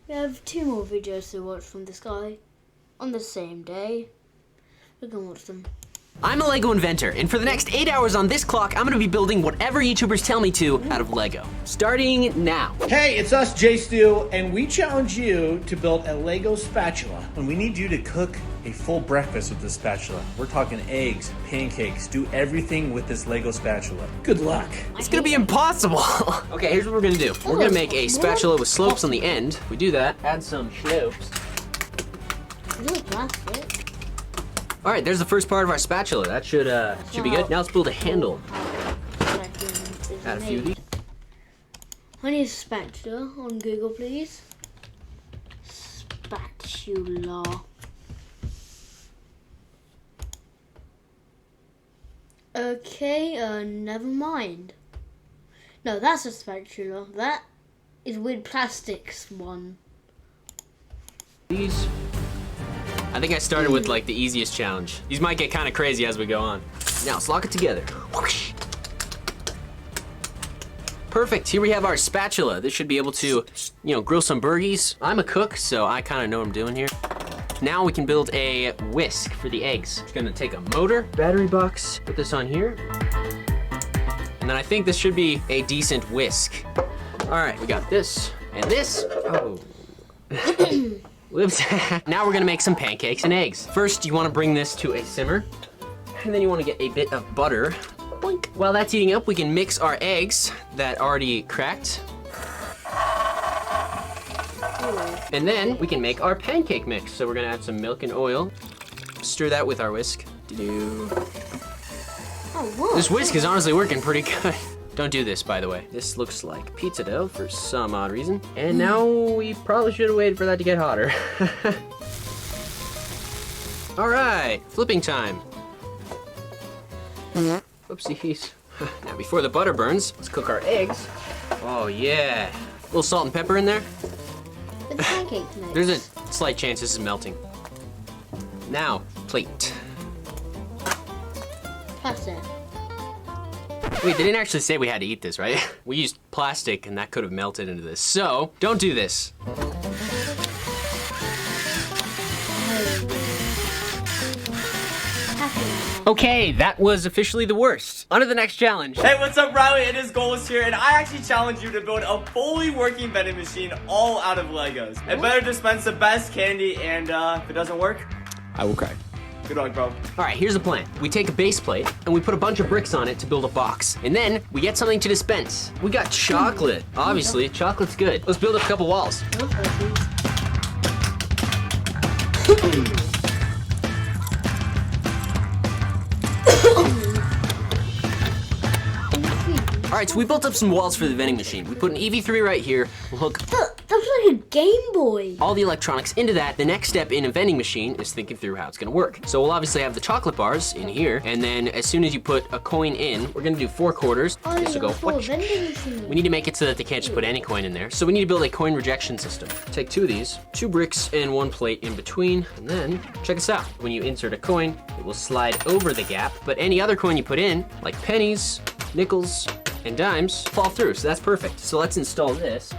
We have 2 more videos to watch from this guy on the same day. We can watch them. I'm a Lego inventor, and for the next 8 hours on this clock, I'm gonna be building whatever YouTubers tell me to out of Lego. Starting now. Hey, it's us, J Stu, and we challenge you to build a Lego spatula. And we need you to cook a full breakfast with this spatula. We're talking eggs, pancakes, do everything with this Lego spatula. Good luck. It's gonna be impossible. Okay, here's what we're gonna do. We're gonna make a spatula with slopes on the end. If we do that, add some slopes. Really plastic. All right, there's the first part of our spatula. That should be good. Now let's build a handle. Add a few of these. I need a spatula on Google, please. Spatula. Okay, never mind. No, that's a spatula. That is with plastics one. These. I think I started with like the easiest challenge. These might get kind of crazy as we go on. Now let's lock it together. Whoosh. Perfect, here we have our spatula. This should be able to, grill some burgies. I'm a cook, so I kind of know what I'm doing here. Now we can build a whisk for the eggs. It's gonna take a motor, battery box, put this on here. And then I think this should be a decent whisk. All right, we got this and this. Oh. Whoops. Now we're gonna make some pancakes and eggs. First, you wanna bring this to a simmer, and then you wanna get a bit of butter. Boink. While that's heating up, we can mix our eggs that already cracked. And then we can make our pancake mix. So we're gonna add some milk and oil. Stir that with our whisk. This whisk is honestly working pretty good. Don't do this, by the way. This looks like pizza dough for some odd reason. And now we probably should have waited for that to get hotter. All right, flipping time. Oopsies. Now before the butter burns, let's cook our eggs. Oh yeah. A little salt and pepper in there. The pancake mix. There's a slight chance this is melting. Now, plate. Plastic. Wait, they didn't actually say we had to eat this, right? We used plastic and that could have melted into this. So, don't do this. Okay, that was officially the worst. On to the next challenge. Hey, what's up, Riley? It is Goals here, and I actually challenge you to build a fully working vending machine all out of Legos. It better dispense the best candy, and if it doesn't work, I will cry. good luck, bro. All right, here's the plan. We take a base plate and we put a bunch of bricks on it to build a box. And then we get something to dispense. We got chocolate. Obviously, chocolate's good. Let's build up a couple walls. All right, so we built up some walls for the vending machine. We put an EV3 right here. We'll hook That's like a Game Boy. all the electronics into that. The next step in a vending machine is thinking through how it's gonna work. So we'll obviously have the chocolate bars in here, and then as soon as you put a coin in, we're gonna do 4 quarters. This will go. Vending machine. We need to make it so that they can't just put any coin in there. So we need to build a coin rejection system. Take 2 of these, 2 bricks and 1 plate in between, and then check this out. When you insert a coin, it will slide over the gap, but any other coin you put in, like pennies, nickels, and dimes, fall through, so that's perfect. So let's install this.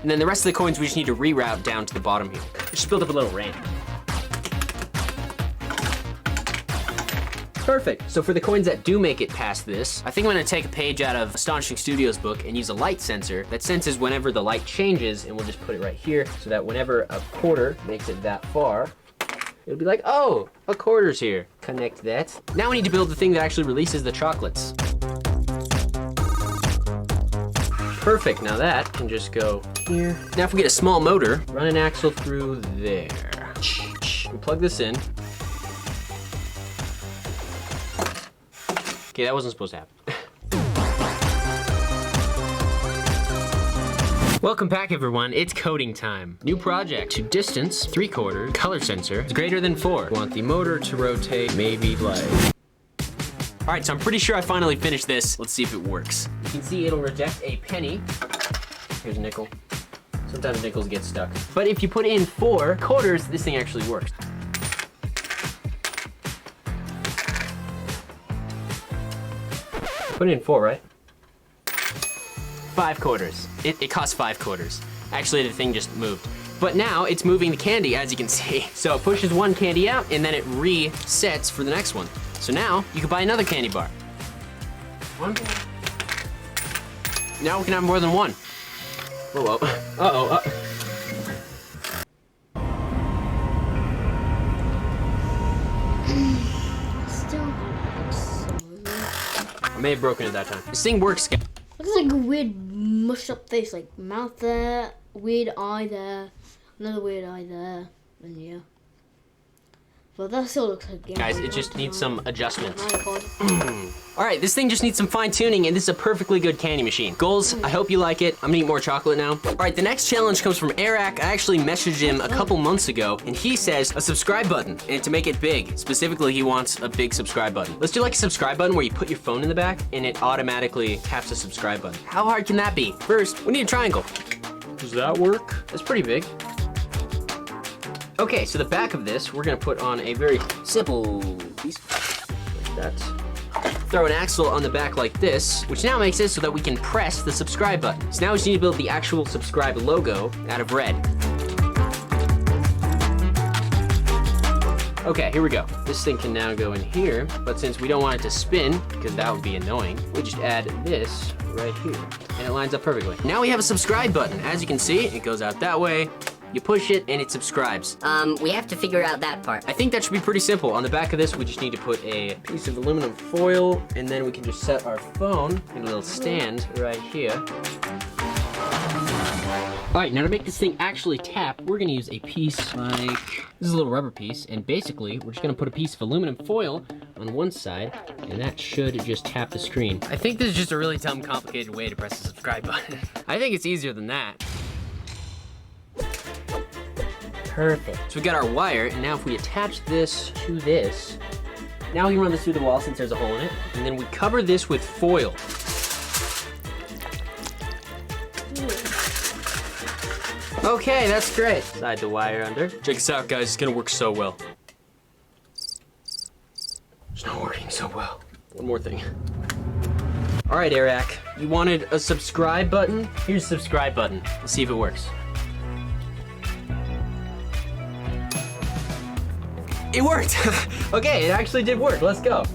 And then the rest of the coins we just need to reroute down to the bottom here. Just build up a little ramp. Perfect. So for the coins that do make it past this, I think I'm gonna take a page out of Astonishing Studios' book and use a light sensor that senses whenever the light changes, and we'll just put it right here so that whenever a quarter makes it that far, it'll be like, oh, a quarter's here. Connect that. Now we need to build the thing that actually releases the chocolates. Perfect, now that can just go here. Now if we get a small motor, run an axle through there. We plug this in. Okay, that wasn't supposed to happen. Welcome back, everyone. It's coding time. New project. To distance, 3/4, color sensor is greater than 4. Want the motor to rotate, maybe like. All right, so I'm pretty sure I finally finished this. Let's see if it works. You can see it'll reject a penny. Here's a nickel. Sometimes nickels get stuck. But if you put in 4 quarters, this thing actually works. Put in 4, right? 5 quarters. It costs 5 quarters. Actually, the thing just moved. but now it's moving the candy, as you can see. So it pushes one candy out, and then it resets for the next one. So now you can buy another candy bar. One. Now we can have more than one. Whoa, whoa. Uh-oh. I may have broken it that time. This thing works. Looks like a weird mushed up face, like mouth there, weird eye there, another weird eye there, and yeah. But that still looks like a game. Guys, it just needs some adjustments. Oh All right, this thing just needs some fine tuning, and this is a perfectly good candy machine. Goals, I hope you like it. I'm gonna eat more chocolate now. All right, the next challenge comes from Eric. I actually messaged him a couple months ago, and he says a subscribe button, and to make it big. Specifically, he wants a big subscribe button. Let's do like a subscribe button where you put your phone in the back, and it automatically taps the subscribe button. How hard can that be? First, we need a triangle. Does that work? That's pretty big. Okay, so the back of this, we're gonna put on a very simple piece, like that. Throw an axle on the back like this, which now makes it so that we can press the subscribe button. So now we just need to build the actual subscribe logo out of red. Okay, here we go. This thing can now go in here, but since we don't want it to spin, because that would be annoying, we just add this right here, and it lines up perfectly. Now we have a subscribe button. As you can see, it goes out that way. You push it and it subscribes. We have to figure out that part. I think that should be pretty simple. On the back of this, we just need to put a piece of aluminum foil, and then we can just set our phone in a little stand right here. All right, now to make this thing actually tap, we're gonna use a piece like, this is a little rubber piece, and basically, we're just gonna put a piece of aluminum foil on one side, and that should just tap the screen. I think this is just a really dumb, complicated way to press the subscribe button. I think it's easier than that. Perfect. So we got our wire, and now if we attach this to this, now we can run this through the wall since there's a hole in it, and then we cover this with foil. Okay, that's great. Slide the wire under. Check this out, guys. It's gonna work so well. It's not working so well. One more thing. All right, Eric, you wanted a subscribe button? Here's a subscribe button. Let's see if it works. It worked! Okay, it actually did work. Let's go.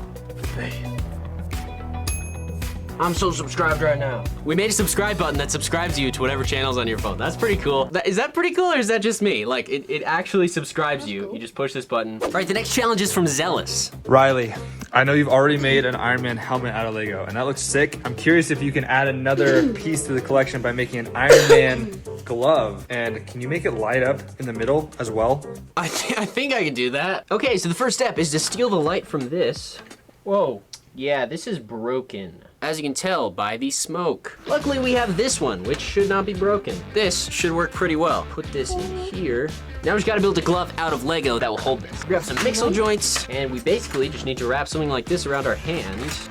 I'm so subscribed right now. We made a subscribe button that subscribes you to whatever channel's on your phone. That's pretty cool. Is that pretty cool, or is that just me? Like, it actually subscribes you. You just push this button. All right, the next challenge is from Zealous. Riley, I know you've already made an Iron Man helmet out of Lego, and that looks sick. I'm curious if you can add another piece to the collection by making an Iron Man glove. And can you make it light up in the middle as well? I think I can do that. Okay, so the first step is to steal the light from this. Whoa. Yeah, this is broken. As you can tell by the smoke. Luckily we have this one, which should not be broken. This should work pretty well. Put this in here. Now we just gotta build a glove out of Lego that will hold this. Grab some mixel joints, and we basically just need to wrap something like this around our hands.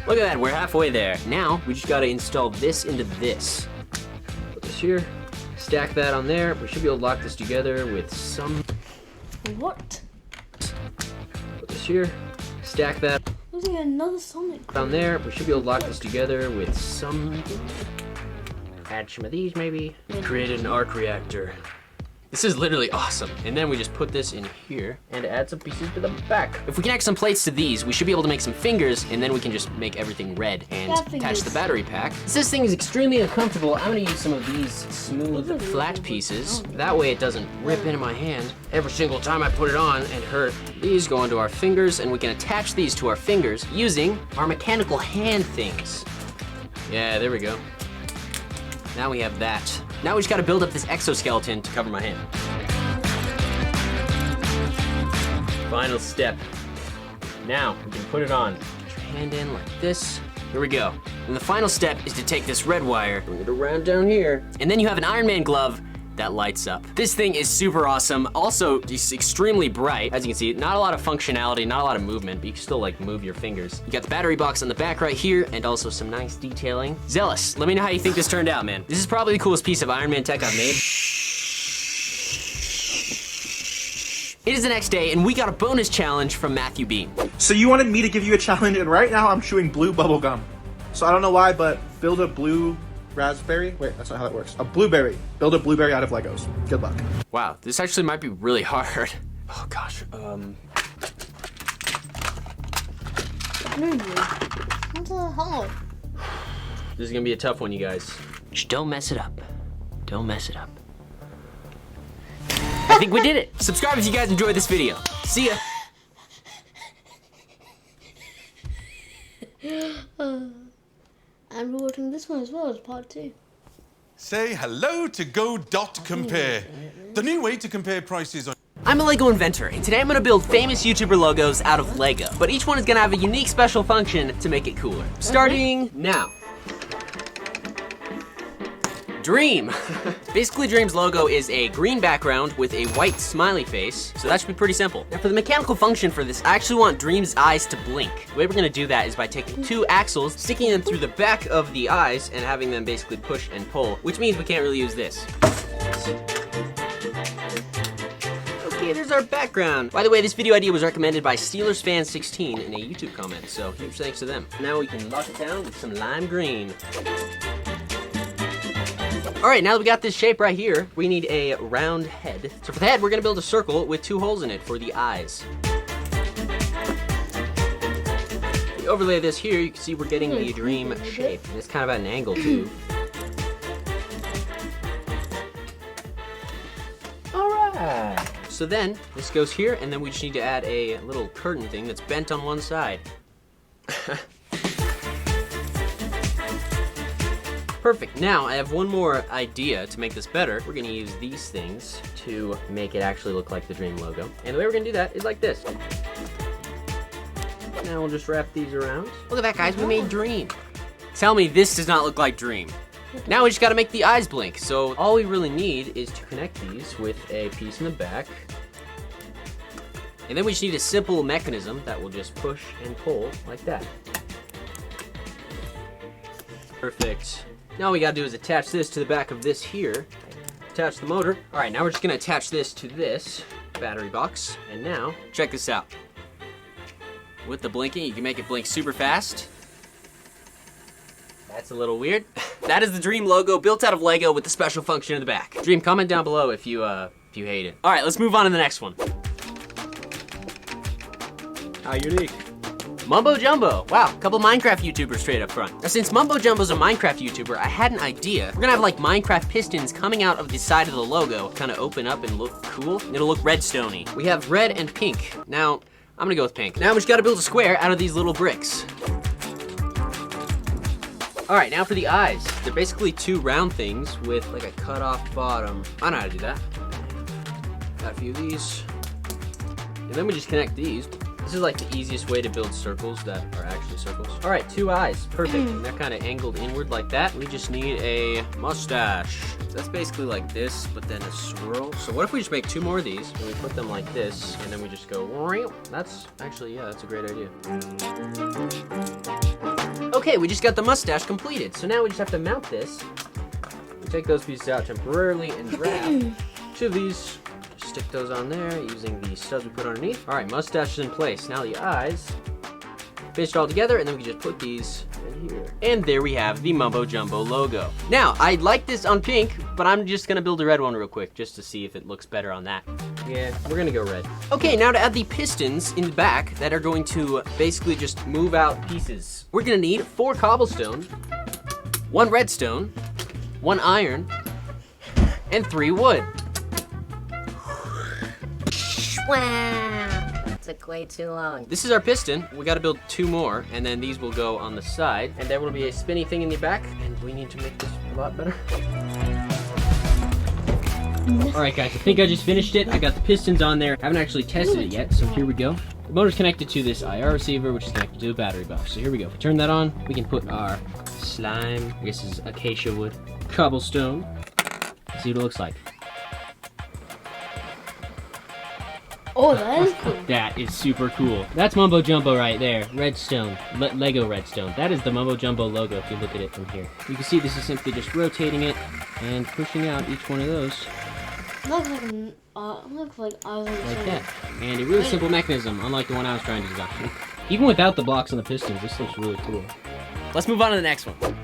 Look at that, we're halfway there. Now, we just gotta install this into this. Put this here, stack that on there. We should be able to lock this together with some... What? Put this here, stack that Looks like another Sonic. down there. We should be able to lock this together with some... Add some of these, maybe. Created an arc reactor. This is literally awesome. And then we just put this in here and add some pieces to the back. If we connect some plates to these, we should be able to make some fingers, and then we can just make everything red and attach the battery pack. Since this thing is extremely uncomfortable, I'm gonna use some of these smooth, flat pieces. That way it doesn't rip into my hand every single time I put it on and hurt. These go onto our fingers, and we can attach these to our fingers using our mechanical hand things. Yeah, there we go. Now we have that. Now we just gotta build up this exoskeleton to cover my hand. Final step. Now we can put it on. Put your hand in like this. Here we go. And the final step is to take this red wire, bring it around down here, and then you have an Iron Man glove that lights up. This thing is super awesome. Also, it's extremely bright. As you can see, not a lot of functionality, not a lot of movement, but you can still like move your fingers. You got the battery box on the back right here, and also some nice detailing. Zealous, let me know how you think this turned out, man. This is probably the coolest piece of Iron Man tech I've made. It is the next day, and we got a bonus challenge from Matthew Bean. So you wanted me to give you a challenge, and right now I'm chewing blue bubble gum. So I don't know why, but build a blue raspberry. Wait, that's not how that works. A blueberry. Build a blueberry out of Legos. Good luck. Wow, this actually might be really hard. Oh gosh, What the hell? this is gonna be a tough one, you guys. Just don't mess it up. Don't mess it up. I think we did it. Subscribe if you guys enjoyed this video. See ya. And we're watching this one as well as part 2. Say hello to Go.Compare, the new way to compare prices on. I'm a Lego inventor, and today I'm gonna build famous YouTuber logos out of Lego. But each one is gonna have a unique special function to make it cooler. Starting now. Dream. Basically, Dream's logo is a green background with a white smiley face, so that should be pretty simple. Now for the mechanical function for this, I actually want Dream's eyes to blink. The way we're gonna do that is by taking 2 axles, sticking them through the back of the eyes, and having them basically push and pull, which means we can't really use this. Okay, there's our background. By the way, this video idea was recommended by SteelersFan16 in a YouTube comment, so huge thanks to them. Now we can lock it down with some lime green. All right, now that we got this shape right here, we need a round head. So for the head, we're gonna build a circle with 2 holes in it for the eyes. If we overlay this here, you can see we're getting the dream shape. And it's kind of at an angle too. All right. So then, this goes here, and then we just need to add a little curtain thing that's bent on one side. Perfect. Now, I have one more idea to make this better. We're gonna use these things to make it actually look like the Dream logo. And the way we're gonna do that is like this. Now we'll just wrap these around. Look at that, guys, we made Dream. Tell me this does not look like Dream. Now we just gotta make the eyes blink. So all we really need is to connect these with a piece in the back. And then we just need a simple mechanism that will just push and pull like that. Perfect. Now all we gotta do is attach this to the back of this here. Attach the motor. All right, now we're just gonna attach this to this battery box. And now, check this out. With the blinking, you can make it blink super fast. That's a little weird. That is the Dream logo built out of Lego with the special function in the back. Dream, comment down below if you hate it. All right, let's move on to the next one. How unique. Mumbo Jumbo. Wow, a couple Minecraft YouTubers straight up front. Now since Mumbo Jumbo's a Minecraft YouTuber, I had an idea. We're gonna have like Minecraft pistons coming out of the side of the logo, kind of open up and look cool. It'll look redstone-y. We have red and pink. Now, I'm gonna go with pink. Now we just gotta build a square out of these little bricks. All right, now for the eyes. They're basically 2 round things with like a cut off bottom. I know how to do that. Got a few of these. And then we just connect these. This is like the easiest way to build circles that are actually circles. All right, 2 eyes, perfect. And they're kind of angled inward like that. We just need a mustache. So that's basically like this, but then a swirl. So what if we just make 2 more of these, and we put them like this, and then we just go, that's actually, yeah, that's a great idea. Okay, we just got the mustache completed. So now we just have to mount this. We take those pieces out temporarily and grab 2 of these. Stick those on there using the studs we put underneath. All right, mustache is in place. Now the eyes, fish it all together, and then we can just put these in here. And there we have the Mumbo Jumbo logo. Now, I like this on pink, but I'm just gonna build a red one real quick just to see if it looks better on that. Yeah, we're gonna go red. Okay, now to add the pistons in the back that are going to basically just move out pieces. We're gonna need 4 cobblestone, 1 redstone, 1 iron, and 3 wood. Wow, that took way too long. This is our piston. We gotta build 2 more, and then these will go on the side. And there will be a spinny thing in the back, and we need to make this a lot better. All right, guys, I think I just finished it. I got the pistons on there. I haven't actually tested it yet, so here we go. The motor's connected to this IR receiver, which is connected to the battery box. So here we go. If we turn that on, we can put our slime, I guess this is acacia wood, cobblestone. Let's see what it looks like. Oh, that is cool. That is super cool. That's Mumbo Jumbo right there. Redstone. Lego Redstone. That is the Mumbo Jumbo logo if you look at it from here. You can see this is simply just rotating it and pushing out each one of those. Looks like I was like that. And a really simple mechanism, unlike the one I was trying to design. Even without the blocks and the pistons, this looks really cool. Let's move on to the next one.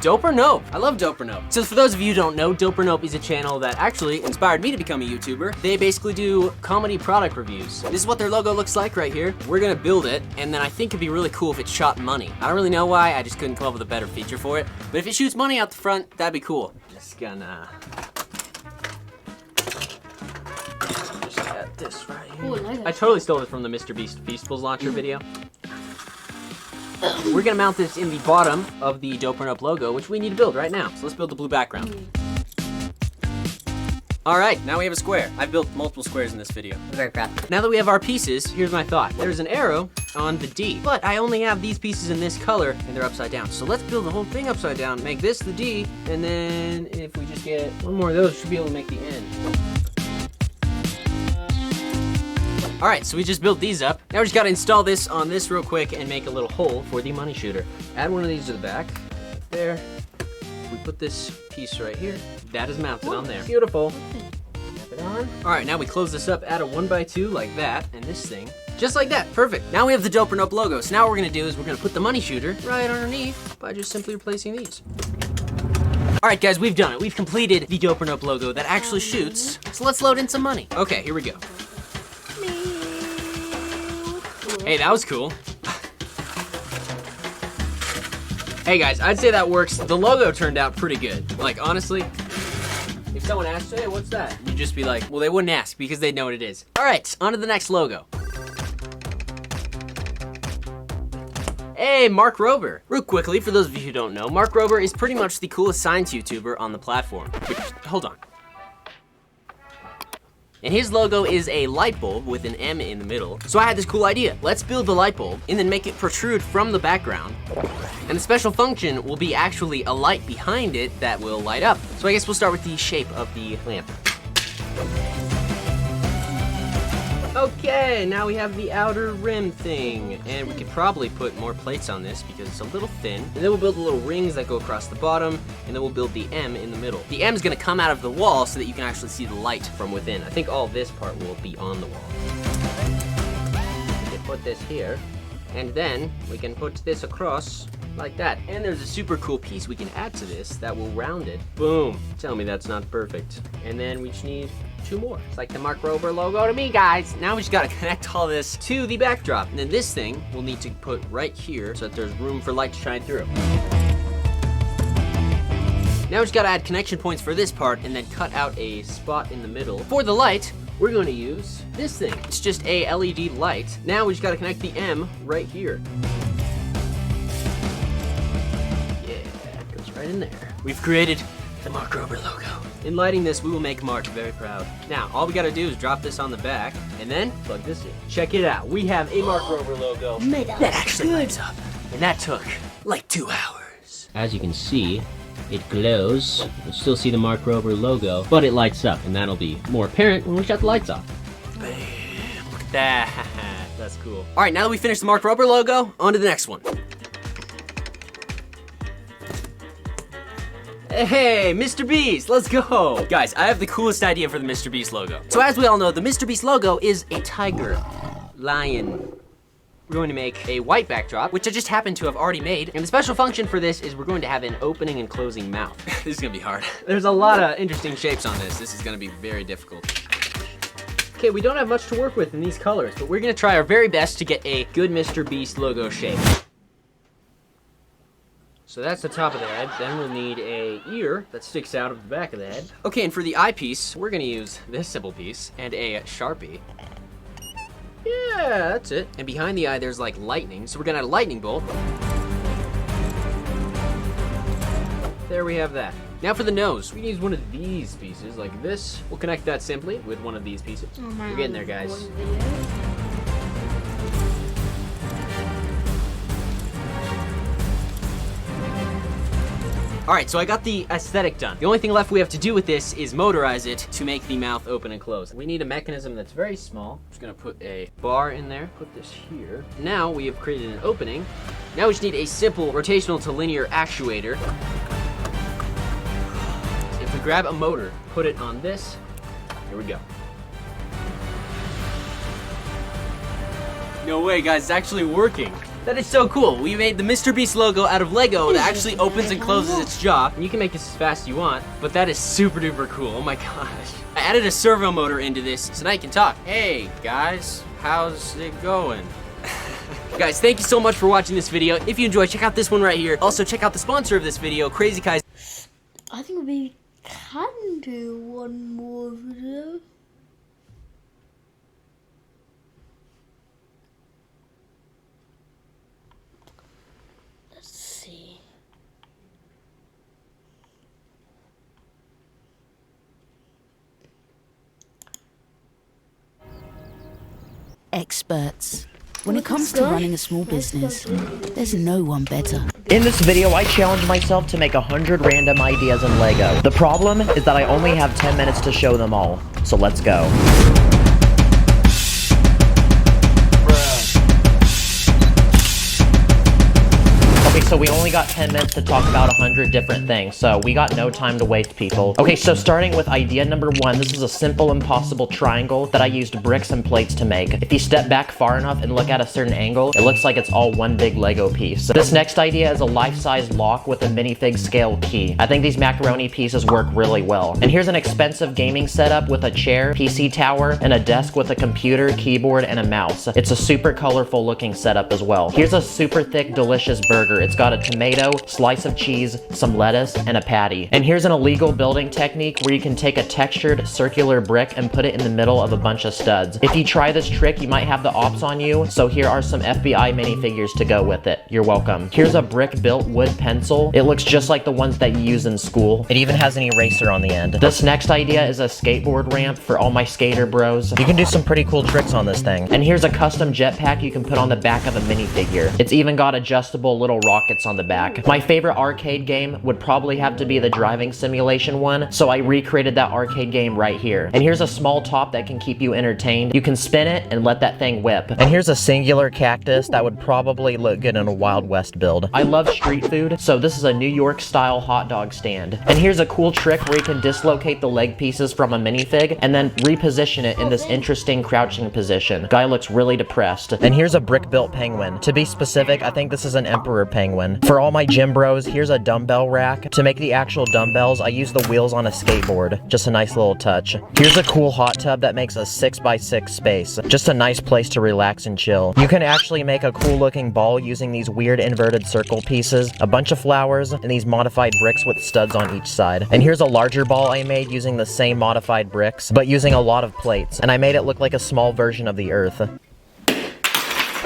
Dope or Nope. I love Dope or Nope. So for those of you who don't know, Dope or Nope is a channel that actually inspired me to become a YouTuber. They basically do comedy product reviews. This is what their logo looks like right here. We're gonna build it, and then I think it'd be really cool if it shot money. I don't really know why, I just couldn't come up with a better feature for it. But if it shoots money out the front, that'd be cool. Just gonna... just add this right here. Ooh, I totally stole it from the Mr. Beast Feastables launcher video. We're gonna mount this in the bottom of the Dope or Nope logo, which we need to build right now. So let's build the blue background. All right, now we have a square. I've built multiple squares in this video. Very proud. Now that we have our pieces, here's my thought. There's an arrow on the D, but I only have these pieces in this color and they're upside down. So let's build the whole thing upside down, make this the D, and then if we just get one more of those, we should be able to make the N. All right, so we just built these up. Now we just gotta install this on this real quick and make a little hole for the money shooter. Add one of these to the back, right there. We put this piece right here. That is mounted on there. Beautiful. Snap it on. All right, now we close this up, add a 1x2 like that, and this thing, just like that, perfect. Now we have the Dope or Nope logo. So now what we're gonna do is we're gonna put the money shooter right underneath by just simply replacing these. All right, guys, we've done it. We've completed the Dope or Nope logo that actually shoots. So let's load in some money. Okay, here we go. Hey, that was cool. Hey guys, I'd say that works. The logo turned out pretty good. Like, honestly, if someone asked, hey, what's that? You'd just be like, well, they wouldn't ask because they'd know what it is. All right, on to the next logo. Hey, Mark Rober. Real quickly, for those of you who don't know, Mark Rober is pretty much the coolest science YouTuber on the platform. Hold on. And his logo is a light bulb with an M in the middle. So I had this cool idea. Let's build the light bulb and then make it protrude from the background. And the special function will be actually a light behind it that will light up. So I guess we'll start with the shape of the lamp. Okay, now we have the outer rim thing. And we could probably put more plates on this because it's a little thin. And then we'll build the little rings that go across the bottom, and then we'll build the M in the middle. The M is gonna come out of the wall so that you can actually see the light from within. I think all this part will be on the wall. We can put this here, and then we can put this across like that. And there's a super cool piece we can add to this that will round it. Boom. Tell me that's not perfect. And then we just need 2 more. It's like the Mark Rober logo to me, guys. Now we just gotta connect all this to the backdrop. And then this thing we'll need to put right here so that there's room for light to shine through. Now we just gotta add connection points for this part and then cut out a spot in the middle. For the light, we're gonna use this thing. It's just a LED light. Now we just gotta connect the M right here. Right in there. We've created the Mark Rober logo. In lighting this, we will make Mark very proud. Now, all we gotta do is drop this on the back and then plug this in. Check it out. We have a Mark Rober logo that actually lights up. And that took like 2 hours. As you can see, it glows. You'll still see the Mark Rober logo, but it lights up, and that'll be more apparent when we shut the lights off. Bam, look at that. That's cool. All right, now that we finished the Mark Rober logo, on to the next one. Hey, Mr. Beast, let's go. Guys, I have the coolest idea for the Mr. Beast logo. So as we all know, the Mr. Beast logo is a tiger, lion. We're going to make a white backdrop, which I just happen to have already made. And the special function for this is we're going to have an opening and closing mouth. This is gonna be hard. There's a lot of interesting shapes on this. This is gonna be very difficult. Okay, we don't have much to work with in these colors, but we're gonna try our very best to get a good Mr. Beast logo shape. So that's the top of the head. Then we'll need a ear that sticks out of the back of the head. Okay, and for the eyepiece, we're gonna use this simple piece and a Sharpie. Yeah, that's it. And behind the eye, there's like lightning, so we're gonna add a lightning bolt. There we have that. Now for the nose, we can use one of these pieces like this. We'll connect that simply with one of these pieces. We're getting there, guys. All right, so I got the aesthetic done. The only thing left we have to do with this is motorize it to make the mouth open and close. We need a mechanism that's very small. I'm just gonna put a bar in there, put this here. Now we have created an opening. Now we just need a simple rotational to linear actuator. If we grab a motor, put it on this, here we go. No way, guys, it's actually working. That is so cool. We made the Mr. Beast logo out of Lego that actually opens and closes its jaw. And you can make this as fast as you want, but that is super duper cool. Oh my gosh. I added a servo motor into this so now you can talk. Hey guys, how's it going? Guys, thank you so much for watching this video. If you enjoyed, check out this one right here. Also, check out the sponsor of this video, Crazy Kai's. I think we can do one more video. Let's see. Experts. When it comes to running a small business, there's no one better. In this video, I challenge myself to make 100 random ideas in Lego. The problem is that I only have 10 minutes to show them all, so let's go. Okay, so we only got 10 minutes to talk about 100 different things, so we got no time to waste, people. Okay, so starting with idea number 1, this is a simple impossible triangle that I used bricks and plates to make. If you step back far enough and look at a certain angle, it looks like it's all one big Lego piece. This next idea is a life-size lock with a minifig scale key. I think these macaroni pieces work really well. And here's an expensive gaming setup with a chair, PC tower, and a desk with a computer, keyboard, and a mouse. It's a super colorful looking setup as well. Here's a super thick, delicious burger. It's got a tomato, slice of cheese, some lettuce, and a patty. And here's an illegal building technique where you can take a textured circular brick and put it in the middle of a bunch of studs. If you try this trick, you might have the ops on you, so here are some FBI minifigures to go with it. You're welcome. Here's a brick-built wood pencil. It looks just like the ones that you use in school. It even has an eraser on the end. This next idea is a skateboard ramp for all my skater bros. You can do some pretty cool tricks on this thing. And here's a custom jetpack you can put on the back of a minifigure. It's even got adjustable little rockets on the back. My favorite arcade game would probably have to be the driving simulation one, so I recreated that arcade game right here. And here's a small top that can keep you entertained. You can spin it and let that thing whip. And here's a singular cactus that would probably look good in a Wild West build. I love street food, so this is a New York style hot dog stand. And here's a cool trick where you can dislocate the leg pieces from a minifig and then reposition it in this interesting crouching position. Guy looks really depressed. And here's a brick built penguin. To be specific, I think this is an emperor penguin. For all my gym bros, here's a dumbbell rack. To make the actual dumbbells, I use the wheels on a skateboard. Just a nice little touch. Here's a cool hot tub that makes a 6x6 space. Just a nice place to relax and chill. You can actually make a cool looking ball using these weird inverted circle pieces, a bunch of flowers, and these modified bricks with studs on each side. And here's a larger ball I made using the same modified bricks, but using a lot of plates. And I made it look like a small version of the Earth.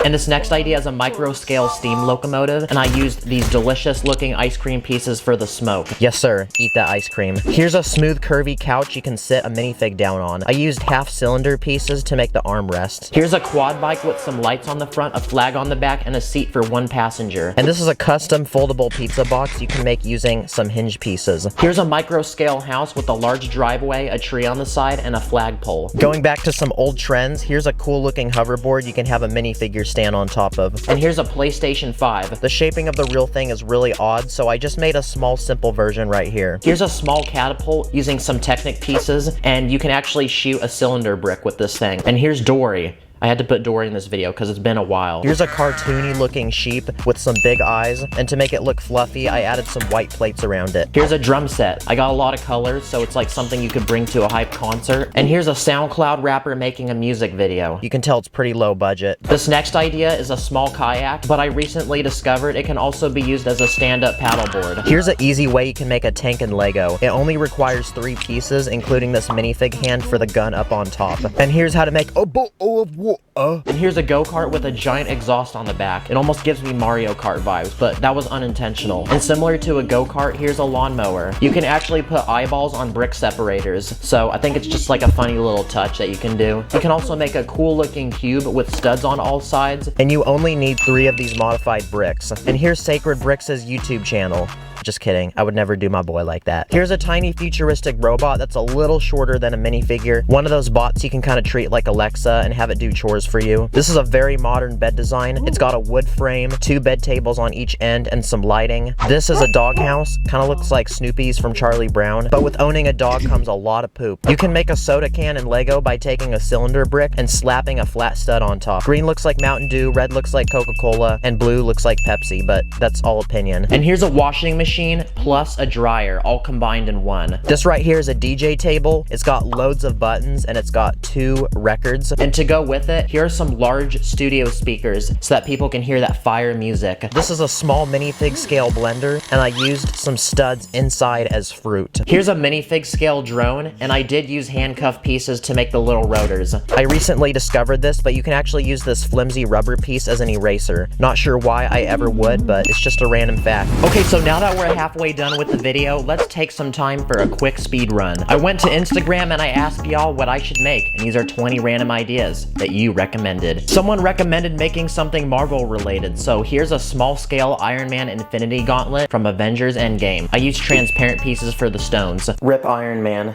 And this next idea is a micro-scale steam locomotive, and I used these delicious looking ice cream pieces for the smoke. Yes sir, eat that ice cream. Here's a smooth curvy couch you can sit a minifig down on. I used half cylinder pieces to make the armrests. Here's a quad bike with some lights on the front, a flag on the back, and a seat for one passenger. And this is a custom foldable pizza box you can make using some hinge pieces. Here's a micro-scale house with a large driveway, a tree on the side, and a flagpole. Going back to some old trends, here's a cool looking hoverboard you can have a minifigure stand on top of. And here's a PlayStation 5. The shaping of the real thing is really odd, so I just made a small simple version right here. Here's a small catapult using some Technic pieces, and you can actually shoot a cylinder brick with this thing. And here's Dory. I had to put Dory in this video because it's been a while. Here's a cartoony looking sheep with some big eyes, and to make it look fluffy, I added some white plates around it. Here's a drum set. I got a lot of colors, so it's like something you could bring to a hype concert. And here's a SoundCloud rapper making a music video. You can tell it's pretty low budget. This next idea is a small kayak, but I recently discovered it can also be used as a stand-up paddleboard. Here's an easy way you can make a tank in Lego. It only requires 3 pieces, including this minifig hand for the gun up on top. And here's how to make a boat of water. And here's a go-kart with a giant exhaust on the back. It almost gives me Mario Kart vibes, but that was unintentional. And similar to a go-kart, here's a lawnmower. You can actually put eyeballs on brick separators, so I think it's just like a funny little touch that you can do. You can also make a cool looking cube with studs on all sides, and you only need 3 of these modified bricks. And here's Sacred Bricks' YouTube channel. Just kidding, I would never do my boy like that. Here's a tiny futuristic robot that's a little shorter than a minifigure. One of those bots you can kind of treat like Alexa and have it do chores for you. This is a very modern bed design. It's got a wood frame, 2 bed tables on each end, and some lighting. This is a doghouse. Kind of looks like Snoopy's from Charlie Brown, but with owning a dog comes a lot of poop. You can make a soda can in Lego by taking a cylinder brick and slapping a flat stud on top. Green looks like Mountain Dew, red looks like Coca-Cola, and blue looks like Pepsi, but that's all opinion. And here's a washing machine plus a dryer, all combined in one. This right here is a DJ table. It's got loads of buttons and it's got 2 records. And to go with it, here are some large studio speakers so that people can hear that fire music. This is a small minifig scale blender, and I used some studs inside as fruit. Here's a minifig scale drone, and I did use handcuff pieces to make the little rotors. I recently discovered this, but you can actually use this flimsy rubber piece as an eraser. Not sure why I ever would, but it's just a random fact. Okay, so now that we're halfway done with the video, let's take some time for a quick speed run. I went to Instagram and I asked y'all what I should make, and these are 20 random ideas that you recommended. Someone recommended making something Marvel related, so here's a small scale Iron Man Infinity Gauntlet from Avengers Endgame. I used transparent pieces for the stones. Rip Iron Man.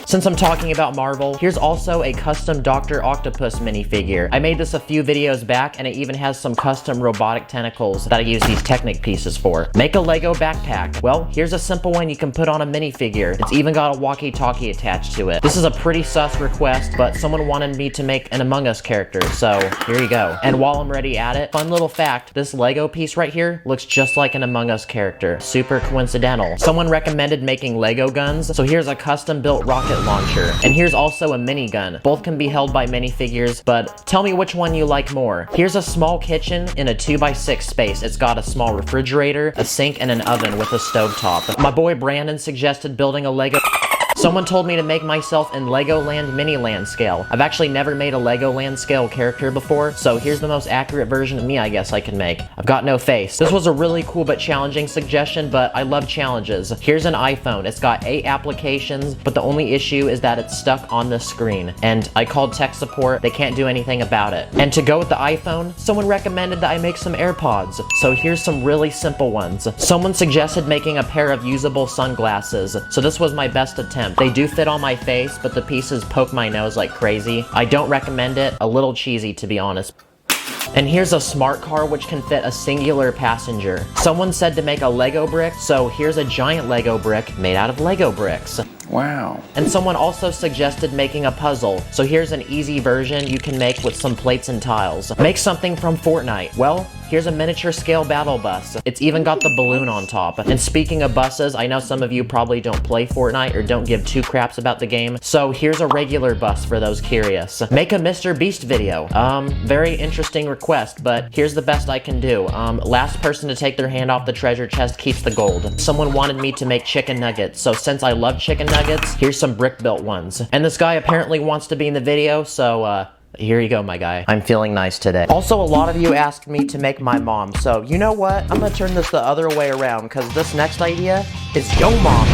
Since I'm talking about Marvel, here's also a custom Dr. Octopus minifigure. I made this a few videos back, and it even has some custom robotic tentacles that I use these Technic pieces for. Make a Lego backpack. Well, here's a simple one you can put on a minifigure. It's even got a walkie-talkie attached to it. This is a pretty sus request, but someone wanted me to make an Among Us character, so here you go. And while I'm already at it, fun little fact, this Lego piece right here looks just like an Among Us character. Super coincidental. Someone recommended making Lego guns, so here's a custom-built rocket launcher. And here's also a minigun. Both can be held by minifigures, but tell me which one you like more. Here's a small kitchen in a 2x6 space. It's got a small refrigerator, a sink, and an oven with a stovetop. My boy Brandon suggested building a Lego. Someone told me to make myself in Legoland Miniland scale. I've actually never made a Legoland scale character before, so here's the most accurate version of me I guess I can make. I've got no face. This was a really cool but challenging suggestion, but I love challenges. Here's an iPhone. It's got 8 applications, but the only issue is that it's stuck on the screen. And I called tech support, they can't do anything about it. And to go with the iPhone, someone recommended that I make some AirPods. So here's some really simple ones. Someone suggested making a pair of usable sunglasses. So this was my best attempt. They do fit on my face, but the pieces poke my nose like crazy. I don't recommend it. A little cheesy, to be honest. And here's a smart car which can fit a singular passenger. Someone said to make a Lego brick, so here's a giant Lego brick made out of Lego bricks. Wow. And someone also suggested making a puzzle. So here's an easy version you can make with some plates and tiles. Make something from Fortnite. Well, here's a miniature scale battle bus. It's even got the balloon on top. And speaking of buses, I know some of you probably don't play Fortnite or don't give 2 craps about the game. So here's a regular bus for those curious. Make a Mr. Beast video. Very interesting request, but here's the best I can do. Last person to take their hand off the treasure chest keeps the gold. Someone wanted me to make chicken nuggets, so since I love chicken nuggets, here's some brick-built ones. And this guy apparently wants to be in the video, so here you go, my guy. I'm feeling nice today. Also, a lot of you asked me to make my mom, so you know what? I'm gonna turn this the other way around, because this next idea is yo mom.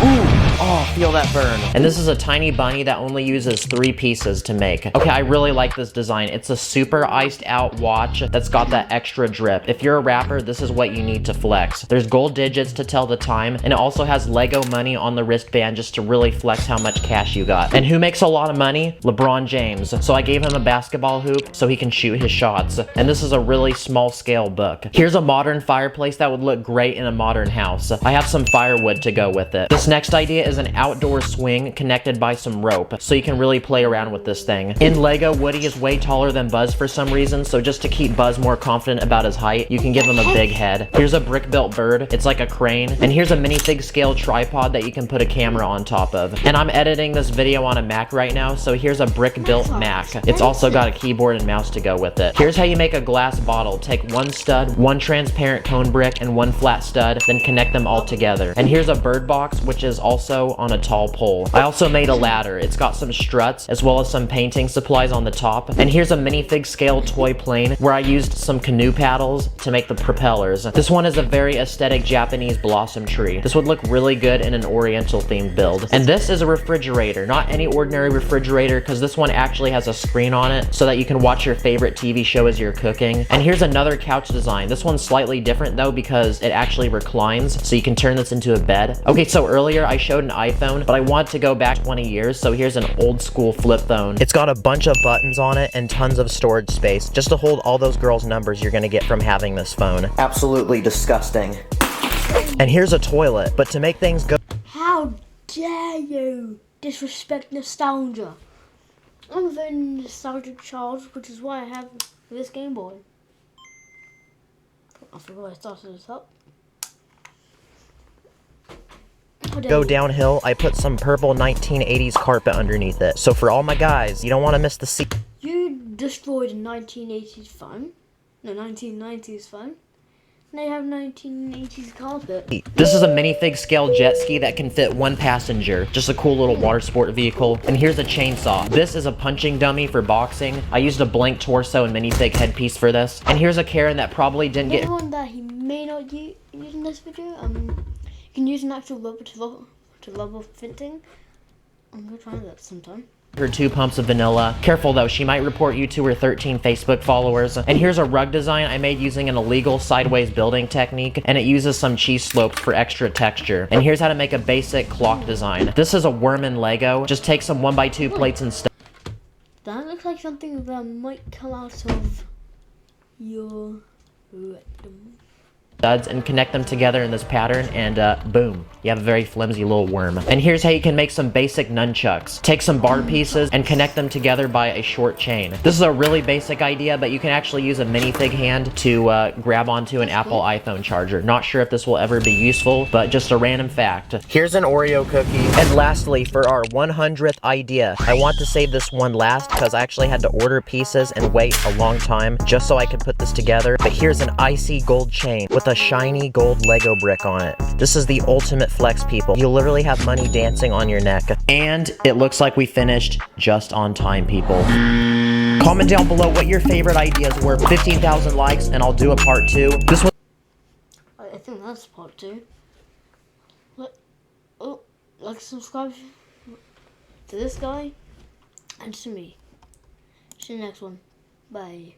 Ooh. Oh, feel that burn. And this is a tiny bunny that only uses 3 pieces to make. Okay, I really like this design. It's a super iced out watch that's got that extra drip. If you're a rapper, this is what you need to flex. There's gold digits to tell the time, and it also has Lego money on the wristband just to really flex how much cash you got. And who makes a lot of money? LeBron James. So I gave him a basketball hoop so he can shoot his shots. And this is a really small scale book. Here's a modern fireplace that would look great in a modern house. I have some firewood to go with it. This next idea is an outdoor swing connected by some rope, so you can really play around with this thing. In Lego, Woody is way taller than Buzz for some reason, so just to keep Buzz more confident about his height, you can give him a big head. Here's a brick-built bird. It's like a crane. And here's a minifig scale tripod that you can put a camera on top of. And I'm editing this video on a Mac right now, so here's a brick-built Mac. It's also got a keyboard and mouse to go with it. Here's how you make a glass bottle. Take 1 stud, 1 transparent cone brick, and 1 flat stud, then connect them all together. And here's a bird box, which is also on a tall pole. I also made a ladder. It's got some struts as well as some painting supplies on the top. And here's a minifig scale toy plane where I used some canoe paddles to make the propellers. This one is a very aesthetic Japanese blossom tree. This would look really good in an oriental themed build. And this is a refrigerator, not any ordinary refrigerator, because this one actually has a screen on it so that you can watch your favorite TV show as you're cooking. And here's another couch design. This one's slightly different though because it actually reclines, so you can turn this into a bed. Okay, so earlier I showed an iPhone, but I want to go back 20 years, so here's an old school flip phone. It's got a bunch of buttons on it and tons of storage space, just to hold all those girls' numbers you're gonna get from having this phone. Absolutely disgusting. And here's a toilet, but to make things go— How dare you disrespect nostalgia? I'm a very nostalgic child, which is why I have this Game Boy. I forgot I started this up. go downhill, I put some purple 1980s carpet underneath it. So for all my guys, you don't want to miss the scene. You destroyed a 1980s phone. No, 1990s phone. They have 1980s carpet. This is a minifig scale jet ski that can fit one passenger. Just a cool little water sport vehicle. And here's a chainsaw. This is a punching dummy for boxing. I used a blank torso and minifig headpiece for this. And here's a Karen that probably didn't get— one that he may not use in this video. You can use an actual rubber to rubber fitting. I'm gonna try that sometime. Her 2 pumps of vanilla. Careful though, she might report you to her 13 Facebook followers. And here's a rug design I made using an illegal sideways building technique, and it uses some cheese slopes for extra texture. And here's how to make a basic clock design. This is a worm in Lego. Just take some 1x2 plates and stuff. That looks like something that might come out of your rectum. And connect them together in this pattern, and boom, you have a very flimsy little worm. And here's how you can make some basic nunchucks. Take some bar pieces and connect them together by a short chain. This is a really basic idea, but you can actually use a minifig hand to grab onto an Apple iPhone charger. Not sure if this will ever be useful, but just a random fact. Here's an Oreo cookie. And lastly, for our 100th idea, I want to save this one last because I actually had to order pieces and wait a long time just so I could put this together. But here's an icy gold chain with a shiny gold Lego brick on it. This is the ultimate flex, people. You literally have money dancing on your neck. And it looks like we finished just on time, people. Comment down below what your favorite ideas were. 15,000 likes and I'll do a part 2. This one— I think that's part 2. Like, subscribe to this guy and to me. See you next one. Bye.